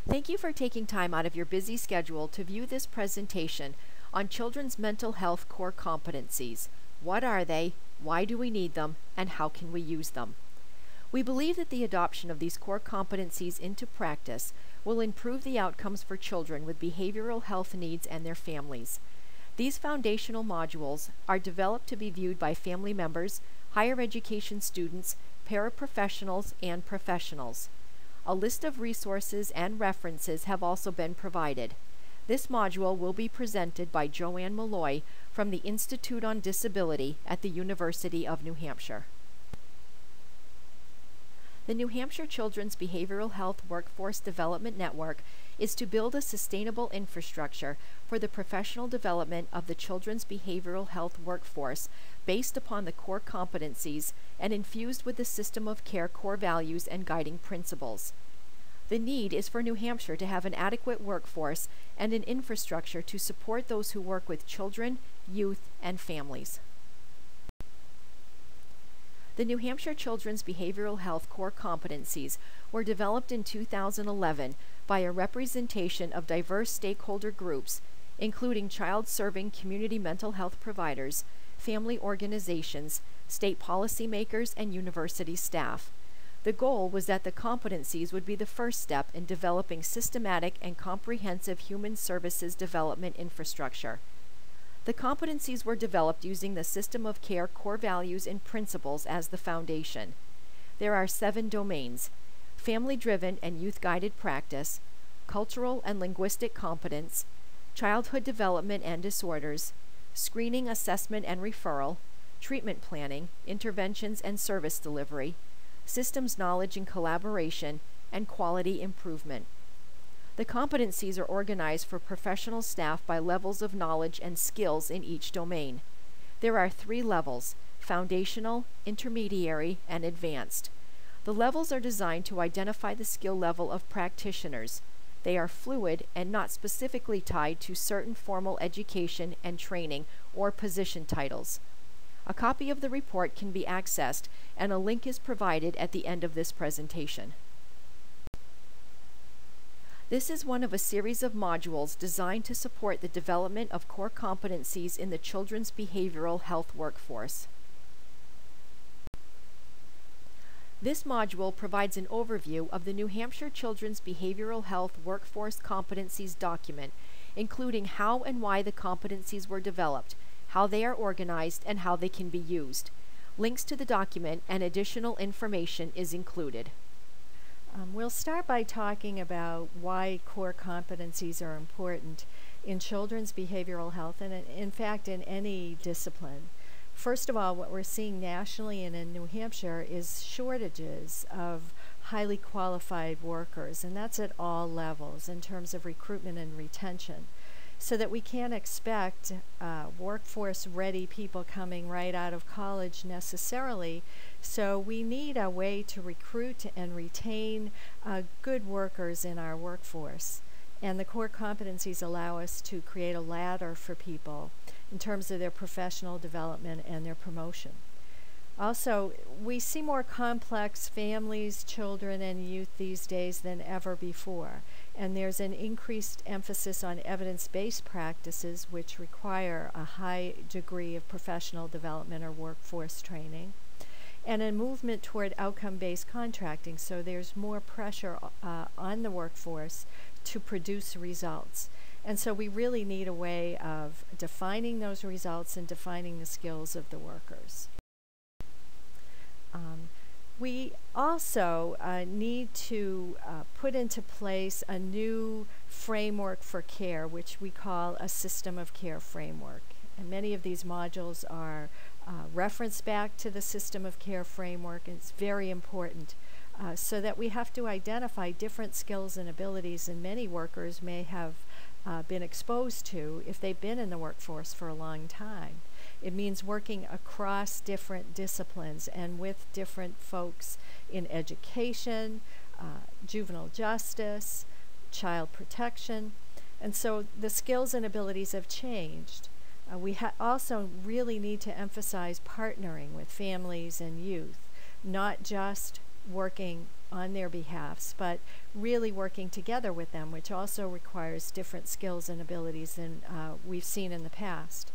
Thank you for taking time out of your busy schedule to view this presentation on children's mental health core competencies. What are they, why do we need them, and how can we use them? We believe that the adoption of these core competencies into practice will improve the outcomes for children with behavioral health needs and their families. These foundational modules are developed to be viewed by family members, higher education students, paraprofessionals, and professionals. A list of resources and references have also been provided. This module will be presented by Joanne Malloy from the Institute on Disability at the University of New Hampshire. The New Hampshire Children's Behavioral Health Workforce Development Network is to build a sustainable infrastructure for the professional development of the children's behavioral health workforce based upon the core competencies and infused with the system of care core values and guiding principles. The need is for New Hampshire to have an adequate workforce and an infrastructure to support those who work with children, youth, and families. The New Hampshire Children's Behavioral Health Core Competencies were developed in 2011 by a representation of diverse stakeholder groups, including child-serving community mental health providers, family organizations, state policymakers, and university staff. The goal was that the competencies would be the first step in developing systematic and comprehensive human services development infrastructure. The competencies were developed using the system of care core values and principles as the foundation. There are 7 domains: family-driven and youth-guided practice, cultural and linguistic competence, childhood development and disorders, screening, assessment and referral, treatment planning, interventions and service delivery, systems knowledge and collaboration, and quality improvement. The competencies are organized for professional staff by levels of knowledge and skills in each domain. There are 3 levels: foundational, intermediary, and advanced. The levels are designed to identify the skill level of practitioners. They are fluid and not specifically tied to certain formal education and training or position titles. A copy of the report can be accessed, and a link is provided at the end of this presentation. This is one of a series of modules designed to support the development of core competencies in the children's behavioral health workforce. This module provides an overview of the New Hampshire Children's Behavioral Health Workforce Competencies document, including how and why the competencies were developed, how they are organized, and how they can be used. Links to the document and additional information is included. We'll start by talking about why core competencies are important in children's behavioral health and in fact in any discipline. First of all, what we're seeing nationally and in New Hampshire is shortages of highly qualified workers, and that's at all levels in terms of recruitment and retention, so that we can't expect workforce-ready people coming right out of college necessarily. So we need a way to recruit and retain good workers in our workforce. And the core competencies allow us to create a ladder for people in terms of their professional development and their promotion. Also, we see more complex families, children, and youth these days than ever before. And there's an increased emphasis on evidence-based practices which require a high degree of professional development or workforce training, and a movement toward outcome-based contracting, so there's more pressure on the workforce to produce results. And so we really need a way of defining those results and defining the skills of the workers. We also need to put into place a new framework for care, which we call a system of care framework. And many of these modules are referenced back to the system of care framework, and it's very important so that we have to identify different skills and abilities, and many workers may have been exposed to if they've been in the workforce for a long time. It means working across different disciplines and with different folks in education, juvenile justice, child protection. And so the skills and abilities have changed. We also really need to emphasize partnering with families and youth, not just working on their behalfs, but really working together with them, which also requires different skills and abilities than we've seen in the past.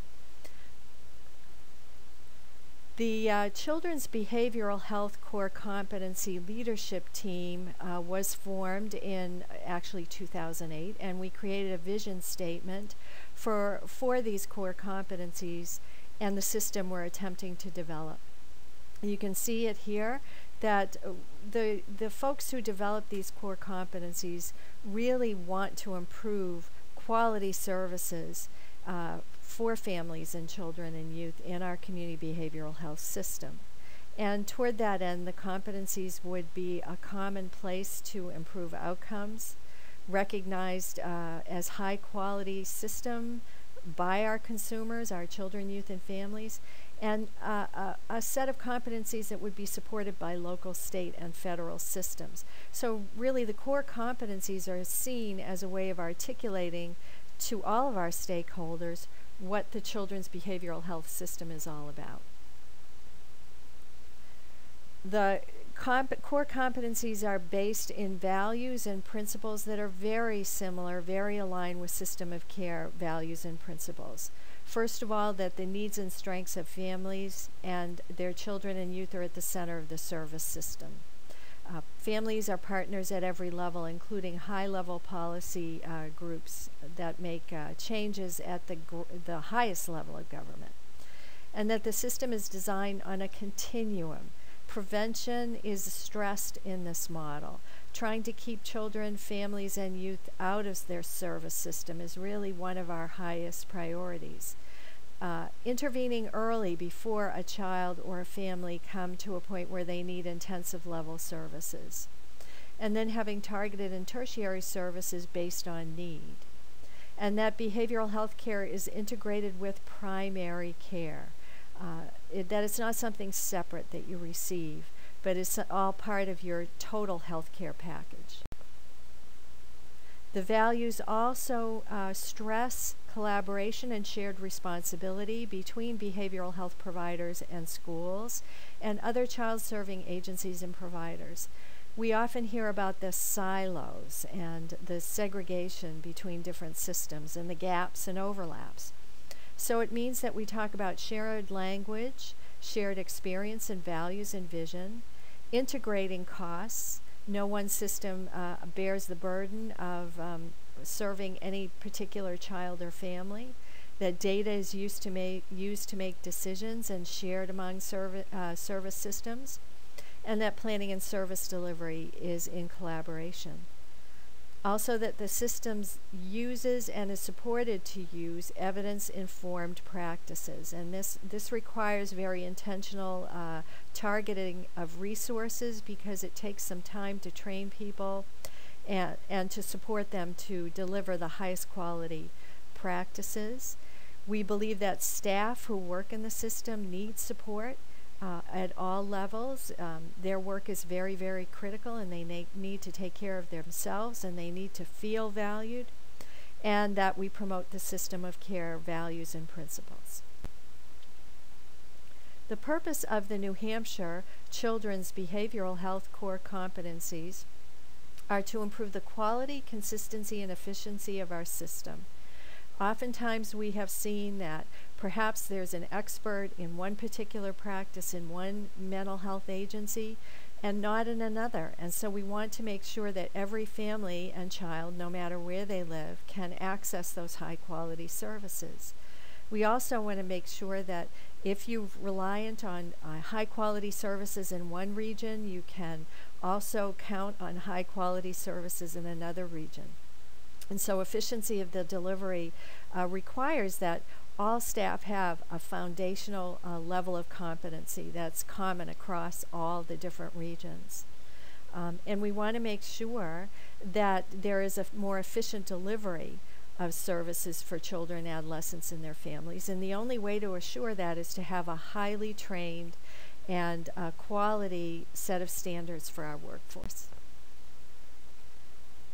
The Children's Behavioral Health Core Competency Leadership Team was formed in actually 2008, and we created a vision statement for these core competencies and the system we're attempting to develop. You can see it here that the folks who develop these core competencies really want to improve quality services for families and children and youth in our community behavioral health system. And toward that end, the competencies would be a common place to improve outcomes, recognized as high quality system by our consumers, our children, youth, and families, and a set of competencies that would be supported by local, state, and federal systems. So really the core competencies are seen as a way of articulating to all of our stakeholders what the children's behavioral health system is all about. The core competencies are based in values and principles that are very similar, very aligned with system of care values and principles. First of all, that the needs and strengths of families and their children and youth are at the center of the service system. Families are partners at every level, including high-level policy groups that make changes at the highest level of government. And that the system is designed on a continuum. Prevention is stressed in this model. Trying to keep children, families, and youth out of their service system is really one of our highest priorities. Intervening early before a child or a family come to a point where they need intensive level services. And then having targeted and tertiary services based on need. And that behavioral health care is integrated with primary care. That it's not something separate that you receive, but it's all part of your total health care package. The values also stress collaboration and shared responsibility between behavioral health providers and schools and other child-serving agencies and providers. We often hear about the silos and the segregation between different systems and the gaps and overlaps. So it means that we talk about shared language, shared experience and values and vision, integrating costs. No one system bears the burden of serving any particular child or family. That data is used to make decisions and shared among service systems, and that planning and service delivery is in collaboration. Also that the systems uses and is supported to use evidence-informed practices, and this requires very intentional targeting of resources because it takes some time to train people and to support them to deliver the highest quality practices. We believe that staff who work in the system need support at all levels. Their work is very, very critical, and they need to take care of themselves, and they need to feel valued, and that we promote the system of care values and principles. The purpose of the New Hampshire Children's Behavioral Health Core Competencies are to improve the quality, consistency, and efficiency of our system. Oftentimes we have seen that perhaps there's an expert in one particular practice in one mental health agency and not in another. And so we want to make sure that every family and child, no matter where they live, can access those high quality services. We also want to make sure that if you're reliant on high quality services in one region, you can also count on high quality services in another region. And so efficiency of the delivery requires that all staff have a foundational level of competency that's common across all the different regions. And we want to make sure that there is a more efficient delivery of services for children, adolescents, and their families. And the only way to assure that is to have a highly trained and quality set of standards for our workforce.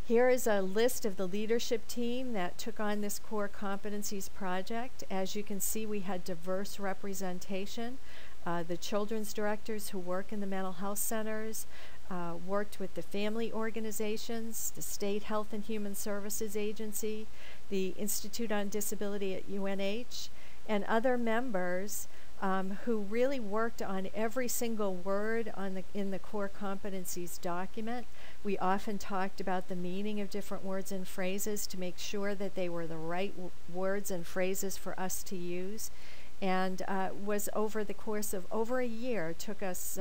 Here is a list of the leadership team that took on this core competencies project. As you can see, we had diverse representation. The children's directors who work in the mental health centers, worked with the family organizations, the State Health and Human Services Agency, the Institute on Disability at UNH, and other members who really worked on every single word in the core competencies document. We often talked about the meaning of different words and phrases to make sure that they were the right words and phrases for us to use. And was over the course of over a year, took us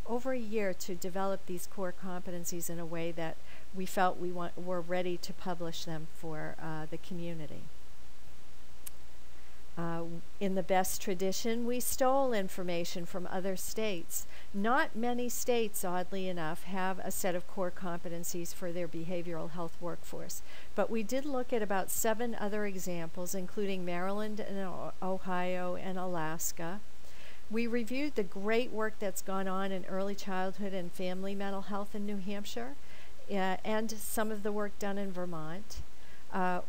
over a year to develop these core competencies in a way that we felt were ready to publish them for the community. In the best tradition, we stole information from other states. Not many states, oddly enough, have a set of core competencies for their behavioral health workforce. But we did look at about 7 other examples, including Maryland and Ohio and Alaska. We reviewed the great work that's gone on in early childhood and family mental health in New Hampshire, and some of the work done in Vermont.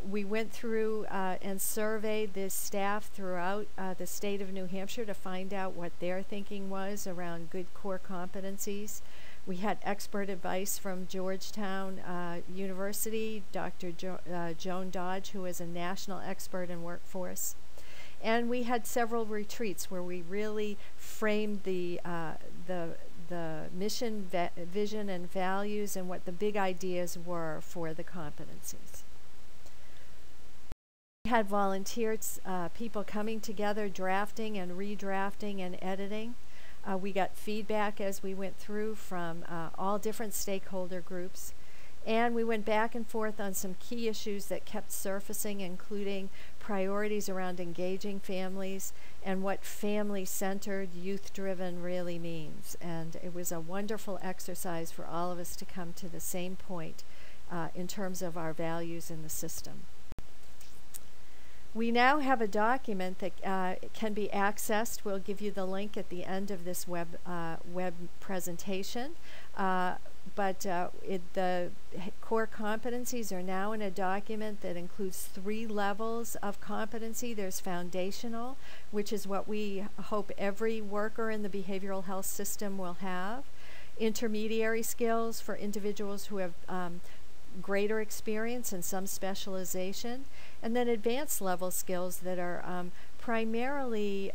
We went through and surveyed the staff throughout the state of New Hampshire to find out what their thinking was around good core competencies. We had expert advice from Georgetown University, Dr. Joan Dodge, who is a national expert in workforce. And we had several retreats where we really framed the mission, vision, and values and what the big ideas were for the competencies. We had volunteers, people coming together, drafting and redrafting and editing. We got feedback as we went through from all different stakeholder groups. And we went back and forth on some key issues that kept surfacing, including priorities around engaging families and what family-centered, youth-driven really means. And it was a wonderful exercise for all of us to come to the same point in terms of our values in the system. We now have a document that can be accessed. We'll give you the link at the end of this web presentation. But the core competencies are now in a document that includes 3 levels of competency. There's foundational, which is what we hope every worker in the behavioral health system will have. Intermediary skills for individuals who have greater experience and some specialization, and then advanced level skills that are primarily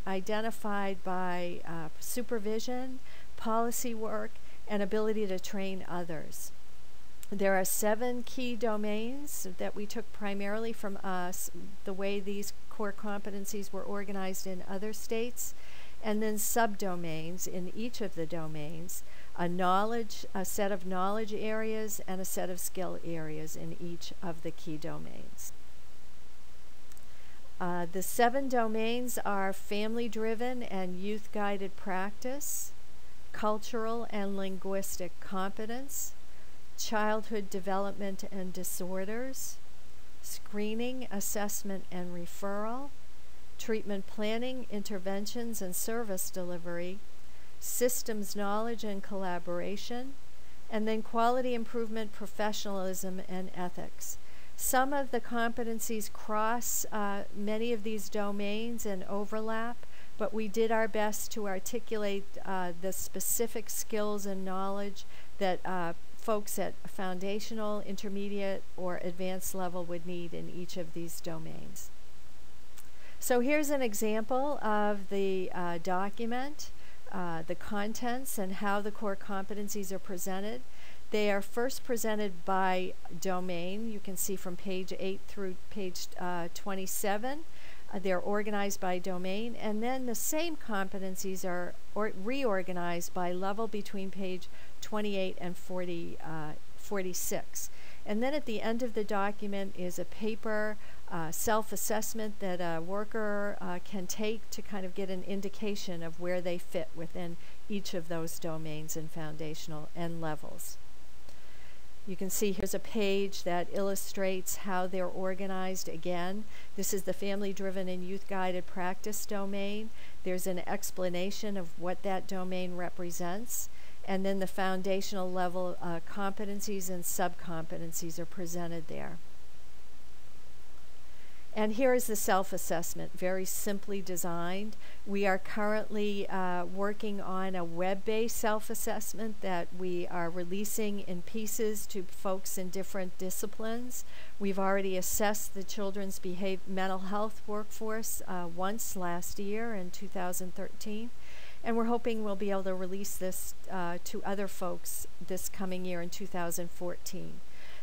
identified by supervision, policy work, and ability to train others. There are 7 key domains that we took primarily from the way these core competencies were organized in other states, and then subdomains in each of the domains, a set of knowledge areas and a set of skill areas in each of the key domains. The 7 domains are family-driven and youth-guided practice, cultural and linguistic competence, childhood development and disorders, screening, assessment and referral, treatment planning, interventions and service delivery, systems knowledge and collaboration, and then quality improvement, professionalism, and ethics. Some of the competencies cross many of these domains and overlap, but we did our best to articulate the specific skills and knowledge that folks at foundational, intermediate, or advanced level would need in each of these domains. So here's an example of the document, the contents, and how the core competencies are presented. They are first presented by domain. You can see from page 8 through page 27. They're organized by domain, and then the same competencies are reorganized by level between page 28 and 46. And then at the end of the document is a paper self-assessment that a worker can take to kind of get an indication of where they fit within each of those domains and foundational and levels. You can see here's a page that illustrates how they're organized. Again, this is the family-driven and youth-guided practice domain. There's an explanation of what that domain represents, and then the foundational level competencies and sub-competencies are presented there. And here is the self-assessment, very simply designed. We are currently working on a web-based self-assessment that we are releasing in pieces to folks in different disciplines. We've already assessed the children's mental health workforce once last year in 2013. And we're hoping we'll be able to release this to other folks this coming year in 2014.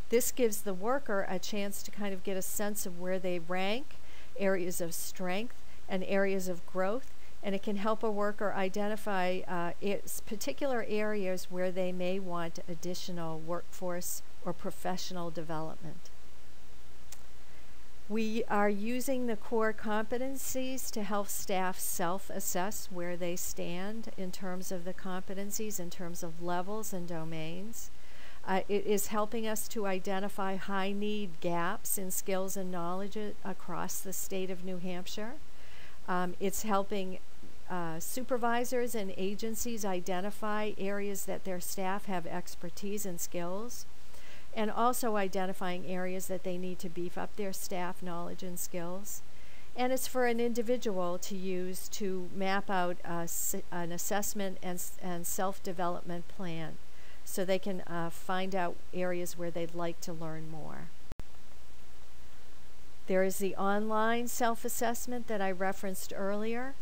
This gives the worker a chance to kind of get a sense of where they rank, areas of strength, and areas of growth, and it can help a worker identify particular areas where they may want additional workforce or professional development. We are using the core competencies to help staff self-assess where they stand in terms of the competencies, in terms of levels and domains. It is helping us to identify high-need gaps in skills and knowledge across the state of New Hampshire. It's helping supervisors and agencies identify areas that their staff have expertise and skills, and also identifying areas that they need to beef up their staff knowledge and skills. And it's for an individual to use to map out an assessment and self-development plan, so they can find out areas where they'd like to learn more. There is the online self-assessment that I referenced earlier.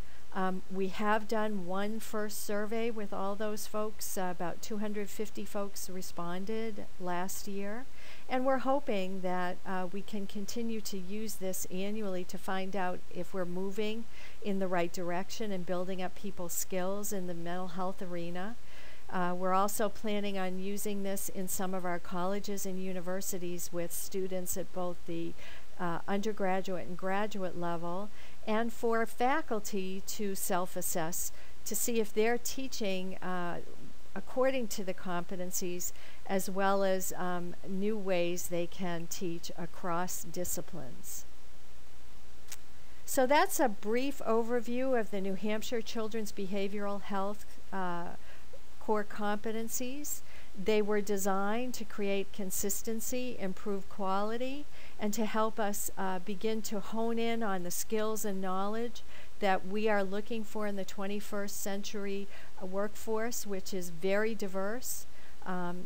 We have done one first survey with all those folks. About 250 folks responded last year. And we're hoping that we can continue to use this annually to find out if we're moving in the right direction and building up people's skills in the mental health arena. We're also planning on using this in some of our colleges and universities with students at both the undergraduate and graduate level, and for faculty to self-assess to see if they're teaching according to the competencies, as well as new ways they can teach across disciplines. So that's a brief overview of the New Hampshire Children's Behavioral Health core competencies. They were designed to create consistency, improve quality, and to help us begin to hone in on the skills and knowledge that we are looking for in the 21st century workforce, which is very diverse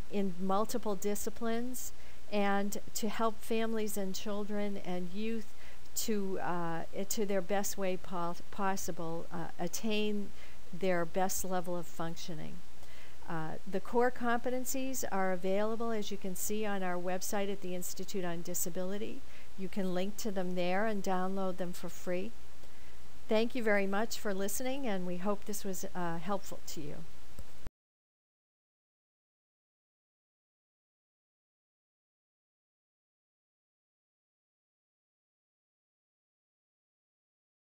in multiple disciplines, and to help families and children and youth to their best way possible attain their best level of functioning. The core competencies are available, as you can see, on our website at the Institute on Disability. You can link to them there and download them for free. Thank you very much for listening, and we hope this was helpful to you.